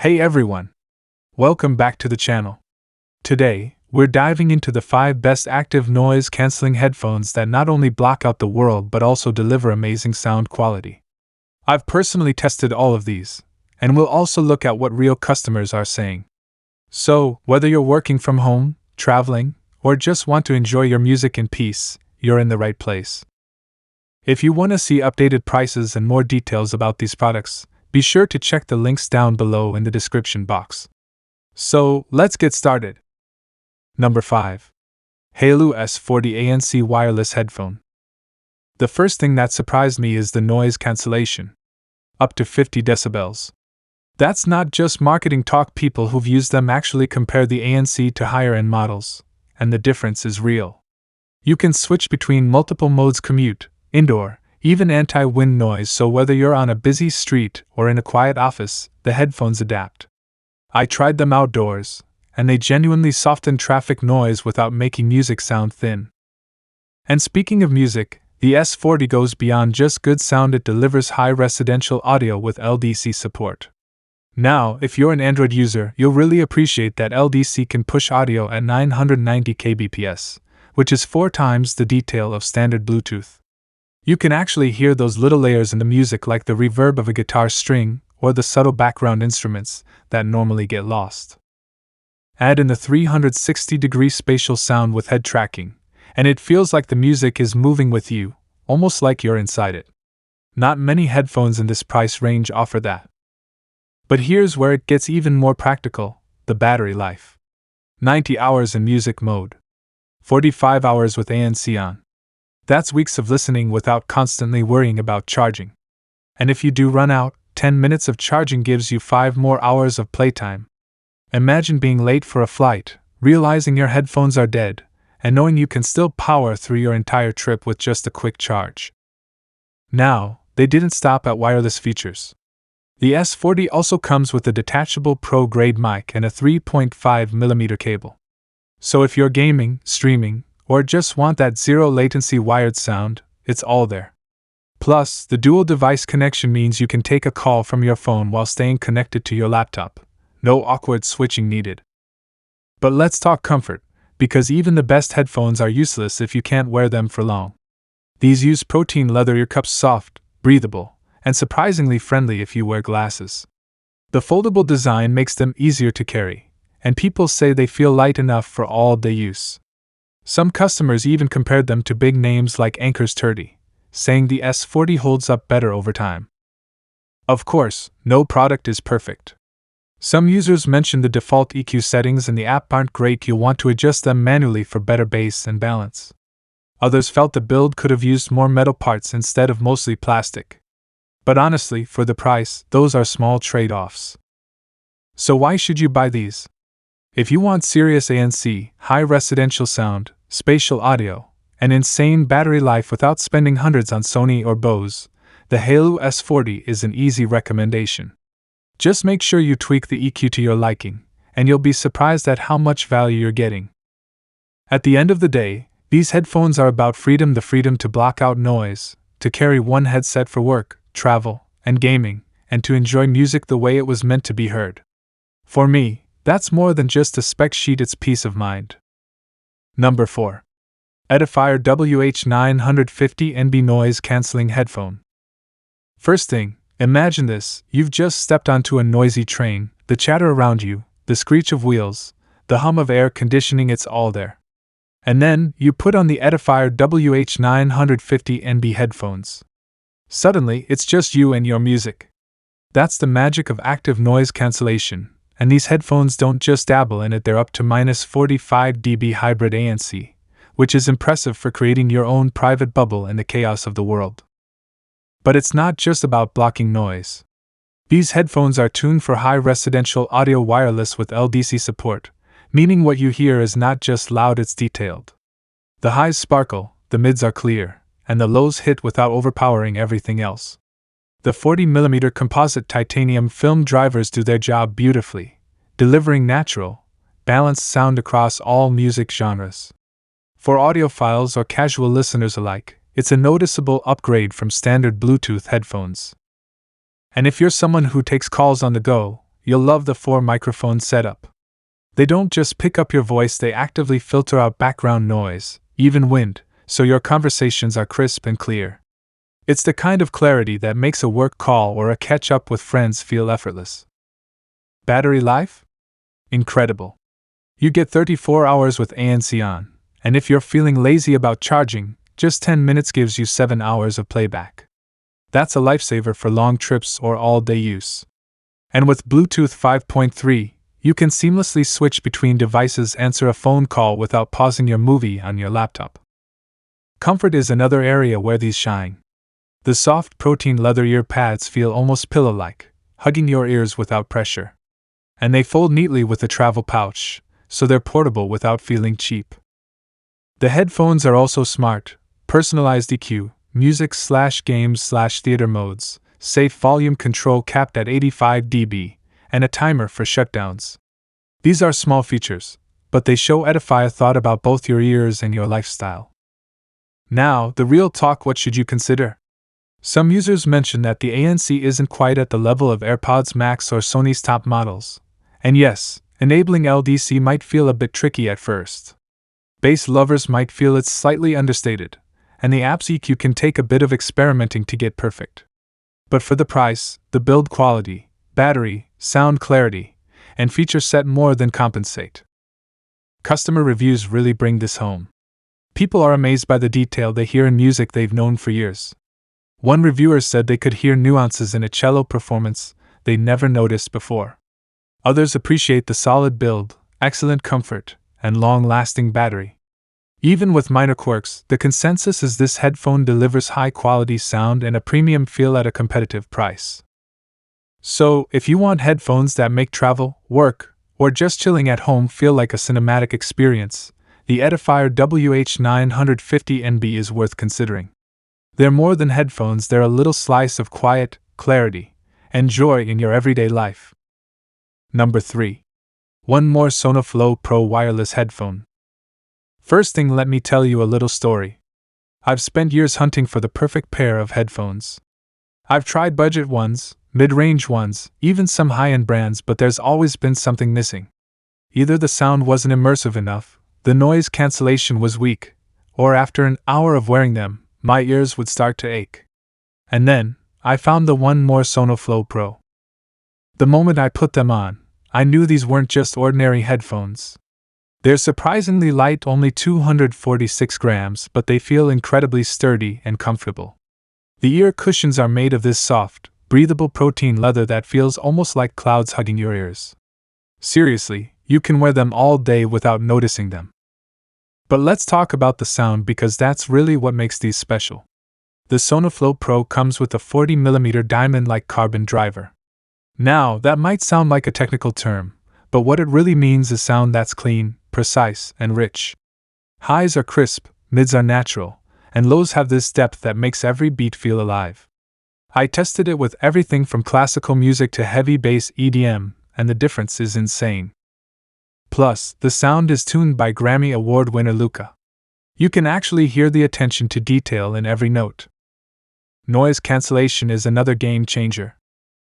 Hey everyone! Welcome back to the channel. Today, we're diving into the 5 best active noise cancelling headphones that not only block out the world but also deliver amazing sound quality. I've personally tested all of these, and we'll also look at what real customers are saying. So, whether you're working from home, traveling, or just want to enjoy your music in peace, you're in the right place. If you want to see updated prices and more details about these products, be sure to check the links down below in the description box. So, let's get started. Number 5. HAYLOU S40 ANC Wireless Headphone. The first thing that surprised me is the noise cancellation. Up to 50 decibels. That's not just marketing talk. People who've used them actually compare the ANC to higher-end models, and the difference is real. You can switch between multiple modes: commute, indoor, even anti-wind noise, so whether you're on a busy street or in a quiet office, the headphones adapt. I tried them outdoors, and they genuinely soften traffic noise without making music sound thin. And speaking of music, the S40 goes beyond just good sound. It delivers high residential audio with LDC support. Now, if you're an Android user, you'll really appreciate that LDC can push audio at 990 kbps, which is 4 times the detail of standard Bluetooth. You can actually hear those little layers in the music, like the reverb of a guitar string or the subtle background instruments that normally get lost. Add in the 360-degree spatial sound with head tracking, and it feels like the music is moving with you, almost like you're inside it. Not many headphones in this price range offer that. But here's where it gets even more practical: the battery life. 90 hours in music mode. 45 hours with ANC on. That's weeks of listening without constantly worrying about charging. And if you do run out, 10 minutes of charging gives you 5 more hours of playtime. Imagine being late for a flight, realizing your headphones are dead, and knowing you can still power through your entire trip with just a quick charge. Now, they didn't stop at wireless features. The S40 also comes with a detachable pro-grade mic and a 3.5mm cable. So if you're gaming, streaming, or just want that zero-latency wired sound, it's all there. Plus, the dual-device connection means you can take a call from your phone while staying connected to your laptop. No awkward switching needed. But let's talk comfort, because even the best headphones are useless if you can't wear them for long. These use protein leather ear cups, soft, breathable, and surprisingly friendly if you wear glasses. The foldable design makes them easier to carry, and people say they feel light enough for all-day use. Some customers even compared them to big names like Anker's 30, saying the S40 holds up better over time. Of course, no product is perfect. Some users mentioned the default EQ settings in the app aren't great. You'll want to adjust them manually for better bass and balance. Others felt the build could have used more metal parts instead of mostly plastic. But honestly, for the price, those are small trade-offs. So why should you buy these? If you want serious ANC, high residential sound, spatial audio, and insane battery life without spending hundreds on Sony or Bose, the HAYLOU S40 is an easy recommendation. Just make sure you tweak the EQ to your liking, and you'll be surprised at how much value you're getting. At the end of the day, these headphones are about freedom: the freedom to block out noise, to carry one headset for work, travel, and gaming, and to enjoy music the way it was meant to be heard. For me, that's more than just a spec sheet, it's peace of mind. Number 4. Edifier WH950NB Noise Cancelling Headphone. First thing, imagine this: you've just stepped onto a noisy train, the chatter around you, the screech of wheels, the hum of air conditioning, it's all there. And then, you put on the Edifier WH950NB headphones. Suddenly, it's just you and your music. That's the magic of active noise cancellation. And these headphones don't just dabble in it, they're up to -45 dB hybrid ANC, which is impressive for creating your own private bubble in the chaos of the world. But it's not just about blocking noise. These headphones are tuned for high residential audio wireless with LDC support, meaning what you hear is not just loud, it's detailed. The highs sparkle, the mids are clear, and the lows hit without overpowering everything else. The 40mm composite titanium film drivers do their job beautifully, delivering natural, balanced sound across all music genres. For audiophiles or casual listeners alike, it's a noticeable upgrade from standard Bluetooth headphones. And if you're someone who takes calls on the go, you'll love the 4-microphone setup. They don't just pick up your voice, they actively filter out background noise, even wind, so your conversations are crisp and clear. It's the kind of clarity that makes a work call or a catch-up with friends feel effortless. Battery life? Incredible. You get 34 hours with ANC on, and if you're feeling lazy about charging, just 10 minutes gives you 7 hours of playback. That's a lifesaver for long trips or all-day use. And with Bluetooth 5.3, you can seamlessly switch between devices, answer a phone call without pausing your movie on your laptop. Comfort is another area where these shine. The soft protein leather ear pads feel almost pillow-like, hugging your ears without pressure. And they fold neatly with a travel pouch, so they're portable without feeling cheap. The headphones are also smart, personalized EQ, music/games/theater modes, safe volume control capped at 85 dB, and a timer for shutdowns. These are small features, but they show Edifier thought about both your ears and your lifestyle. Now, the real talk: what should you consider? Some users mention that the ANC isn't quite at the level of AirPods Max or Sony's top models. And yes, enabling LDC might feel a bit tricky at first. Bass lovers might feel it's slightly understated, and the app's EQ can take a bit of experimenting to get perfect. But for the price, the build quality, battery, sound clarity, and feature set more than compensate. Customer reviews really bring this home. People are amazed by the detail they hear in music they've known for years. One reviewer said they could hear nuances in a cello performance they never noticed before. Others appreciate the solid build, excellent comfort, and long-lasting battery. Even with minor quirks, the consensus is this headphone delivers high-quality sound and a premium feel at a competitive price. So, if you want headphones that make travel, work, or just chilling at home feel like a cinematic experience, the Edifier WH950NB is worth considering. They're more than headphones, they're a little slice of quiet, clarity, and joy in your everyday life. Number 3. One more SonoFlow Pro wireless headphone. First thing, let me tell you a little story. I've spent years hunting for the perfect pair of headphones. I've tried budget ones, mid-range ones, even some high-end brands, but there's always been something missing. Either the sound wasn't immersive enough, the noise cancellation was weak, or after an hour of wearing them, my ears would start to ache. And then, I found the One More SonoFlow Pro. The moment I put them on, I knew these weren't just ordinary headphones. They're surprisingly light, only 246 grams, but they feel incredibly sturdy and comfortable. The ear cushions are made of this soft, breathable protein leather that feels almost like clouds hugging your ears. Seriously, you can wear them all day without noticing them. But let's talk about the sound, because that's really what makes these special. The SonoFlow Pro comes with a 40mm diamond-like carbon driver. Now, that might sound like a technical term, but what it really means is sound that's clean, precise, and rich. Highs are crisp, mids are natural, and lows have this depth that makes every beat feel alive. I tested it with everything from classical music to heavy bass EDM, and the difference is insane. Plus, the sound is tuned by Grammy Award winner Luca. You can actually hear the attention to detail in every note. Noise cancellation is another game changer.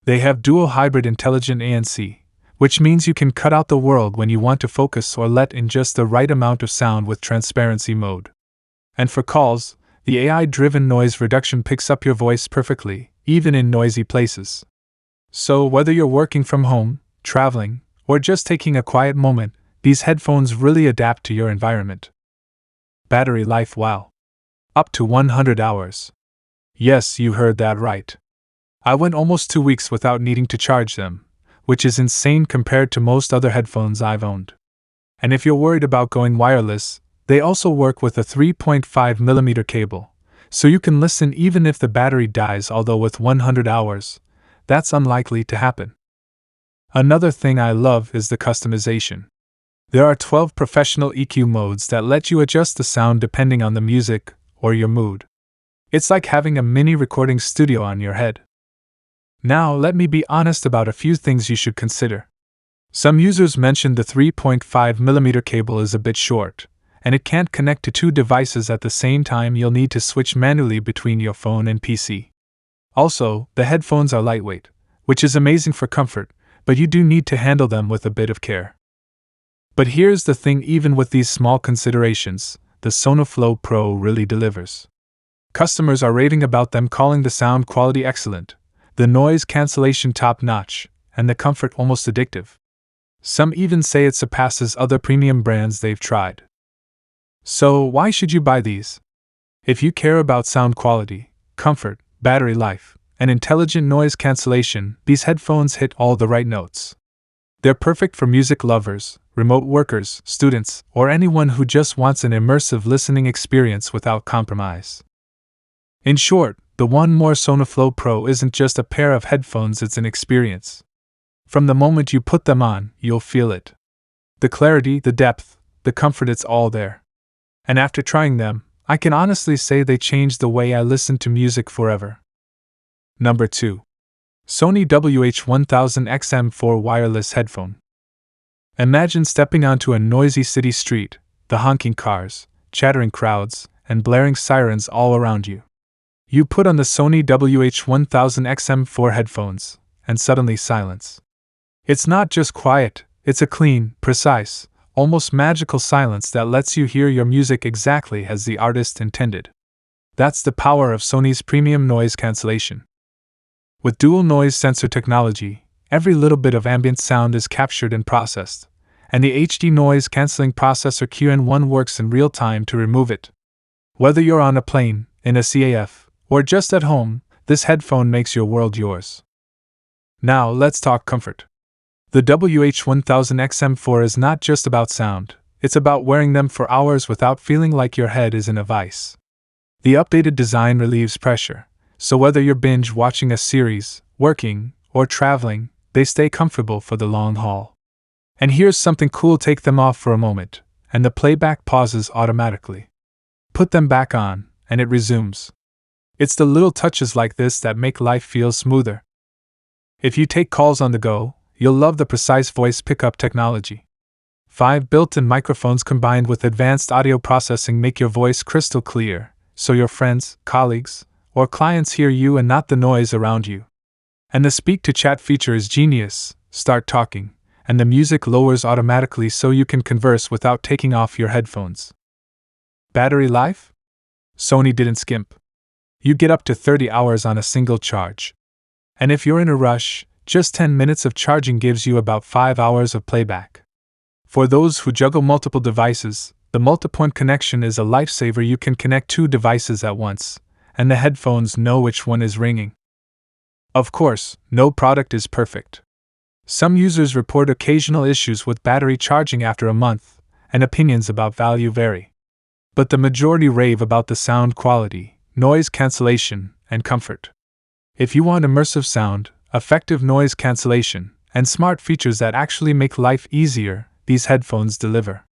They have dual hybrid intelligent ANC, which means you can cut out the world when you want to focus or let in just the right amount of sound with transparency mode. And for calls, the AI-driven noise reduction picks up your voice perfectly, even in noisy places. So whether you're working from home, traveling, or just taking a quiet moment, these headphones really adapt to your environment. Battery life: wow. Up to 100 hours. Yes, you heard that right. I went almost 2 weeks without needing to charge them, which is insane compared to most other headphones I've owned. And if you're worried about going wireless, they also work with a 3.5mm cable, so you can listen even if the battery dies, although with 100 hours, that's unlikely to happen. Another thing I love is the customization. There are 12 professional EQ modes that let you adjust the sound depending on the music or your mood. It's like having a mini recording studio on your head. Now, let me be honest about a few things you should consider. Some users mentioned the 3.5mm cable is a bit short, and it can't connect to 2 devices at the same time. You'll need to switch manually between your phone and PC. Also, the headphones are lightweight, which is amazing for comfort, but you do need to handle them with a bit of care. But here's the thing, even with these small considerations, the SonoFlow Pro really delivers. Customers are raving about them, calling the sound quality excellent, the noise cancellation top-notch, and the comfort almost addictive. Some even say it surpasses other premium brands they've tried. So why should you buy these? If you care about sound quality, comfort, battery life, and intelligent noise cancellation, these headphones hit all the right notes. They're perfect for music lovers, remote workers, students, or anyone who just wants an immersive listening experience without compromise. In short, the One More SonoFlow Pro isn't just a pair of headphones, it's an experience. From the moment you put them on, you'll feel it. The clarity, the depth, the comfort, it's all there. And after trying them, I can honestly say they changed the way I listen to music forever. Number 2. Sony WH-1000XM4 Wireless Headphone. Imagine stepping onto a noisy city street, the honking cars, chattering crowds, and blaring sirens all around you. You put on the Sony WH-1000XM4 headphones, and suddenly silence. It's not just quiet, it's a clean, precise, almost magical silence that lets you hear your music exactly as the artist intended. That's the power of Sony's premium noise cancellation. With dual noise sensor technology, every little bit of ambient sound is captured and processed, and the HD noise cancelling processor QN1 works in real time to remove it. Whether you're on a plane, in a CAF, or just at home, this headphone makes your world yours. Now let's talk comfort. The WH-1000XM4 is not just about sound, it's about wearing them for hours without feeling like your head is in a vice. The updated design relieves pressure, so whether you're binge watching a series, working, or traveling, they stay comfortable for the long haul. And here's something cool, take them off for a moment, and the playback pauses automatically. Put them back on, and it resumes. It's the little touches like this that make life feel smoother. If you take calls on the go, you'll love the precise voice pickup technology. 5 built-in microphones combined with advanced audio processing make your voice crystal clear, so your friends, colleagues, or clients hear you and not the noise around you. And the speak-to-chat feature is genius. Start talking, and the music lowers automatically so you can converse without taking off your headphones. Battery life? Sony didn't skimp. You get up to 30 hours on a single charge. And if you're in a rush, just 10 minutes of charging gives you about 5 hours of playback. For those who juggle multiple devices, the multi-point connection is a lifesaver. You can connect 2 devices at once, and the headphones know which one is ringing. Of course, no product is perfect. Some users report occasional issues with battery charging after a month, and opinions about value vary. But the majority rave about the sound quality, noise cancellation, and comfort. If you want immersive sound, effective noise cancellation, and smart features that actually make life easier, these headphones deliver.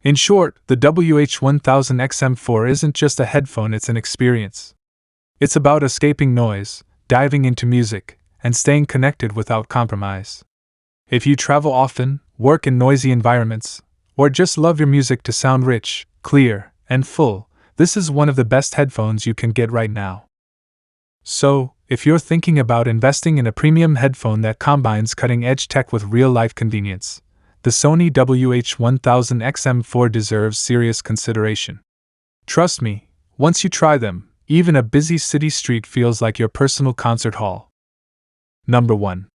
In short, the WH-1000XM4 isn't just a headphone, it's an experience. It's about escaping noise, diving into music, and staying connected without compromise. If you travel often, work in noisy environments, or just love your music to sound rich, clear, and full, this is one of the best headphones you can get right now. So, if you're thinking about investing in a premium headphone that combines cutting-edge tech with real-life convenience, the Sony WH-1000XM4 deserves serious consideration. Trust me, once you try them, even a busy city street feels like your personal concert hall. Number 1.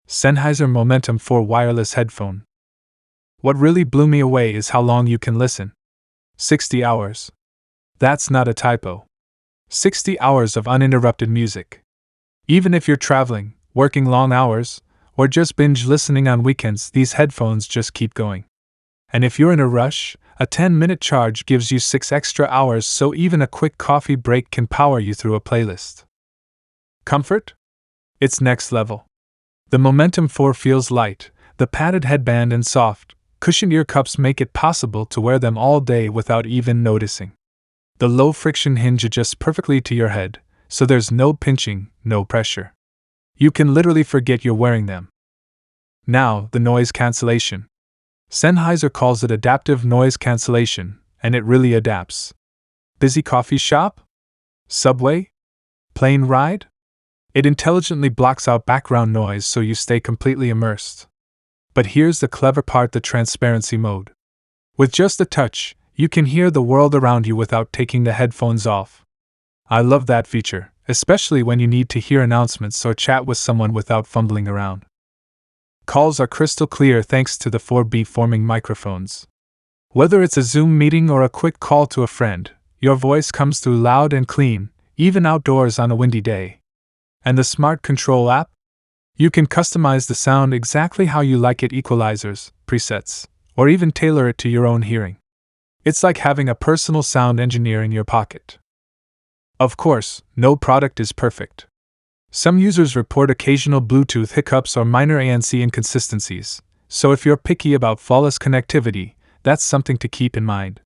Sennheiser Momentum 4 Wireless Headphone. What really blew me away is how long you can listen. 60 hours. That's not a typo. 60 hours of uninterrupted music. Even if you're traveling, working long hours, or just binge listening on weekends, these headphones just keep going. And if you're in a rush, a 10-minute charge gives you 6 extra hours, so even a quick coffee break can power you through a playlist. Comfort? It's next level. The Momentum 4 feels light, the padded headband and soft, cushioned ear cups make it possible to wear them all day without even noticing. The low-friction hinge adjusts perfectly to your head, so there's no pinching, no pressure. You can literally forget you're wearing them. Now, the noise cancellation. Sennheiser calls it adaptive noise cancellation, and it really adapts. Busy coffee shop? Subway? Plane ride? It intelligently blocks out background noise so you stay completely immersed. But here's the clever part: the transparency mode. With just a touch, you can hear the world around you without taking the headphones off. I love that feature, especially when you need to hear announcements or chat with someone without fumbling around. Calls are crystal clear thanks to the 4 beamforming microphones. Whether it's a Zoom meeting or a quick call to a friend, your voice comes through loud and clean, even outdoors on a windy day. And the Smart Control app? You can customize the sound exactly how you like it: equalizers, presets, or even tailor it to your own hearing. It's like having a personal sound engineer in your pocket. Of course, no product is perfect. Some users report occasional Bluetooth hiccups or minor ANC inconsistencies, so if you're picky about flawless connectivity, that's something to keep in mind.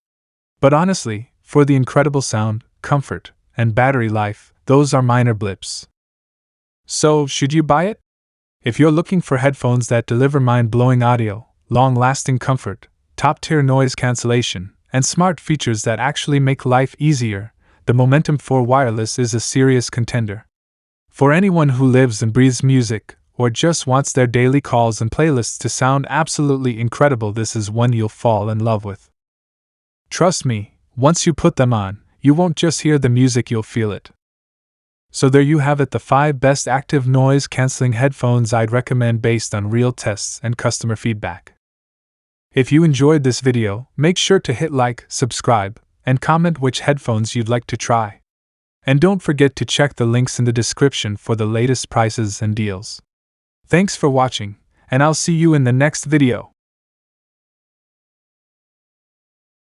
But honestly, for the incredible sound, comfort, and battery life, those are minor blips. So, should you buy it? If you're looking for headphones that deliver mind-blowing audio, long-lasting comfort, top-tier noise cancellation, and smart features that actually make life easier, the Momentum 4 Wireless is a serious contender. For anyone who lives and breathes music, or just wants their daily calls and playlists to sound absolutely incredible, this is one you'll fall in love with. Trust me, once you put them on, you won't just hear the music, you'll feel it. So there you have it, the 5 best active noise-canceling headphones I'd recommend based on real tests and customer feedback. If you enjoyed this video, make sure to hit like, subscribe, and comment which headphones you'd like to try. And don't forget to check the links in the description for the latest prices and deals. Thanks for watching, and I'll see you in the next video.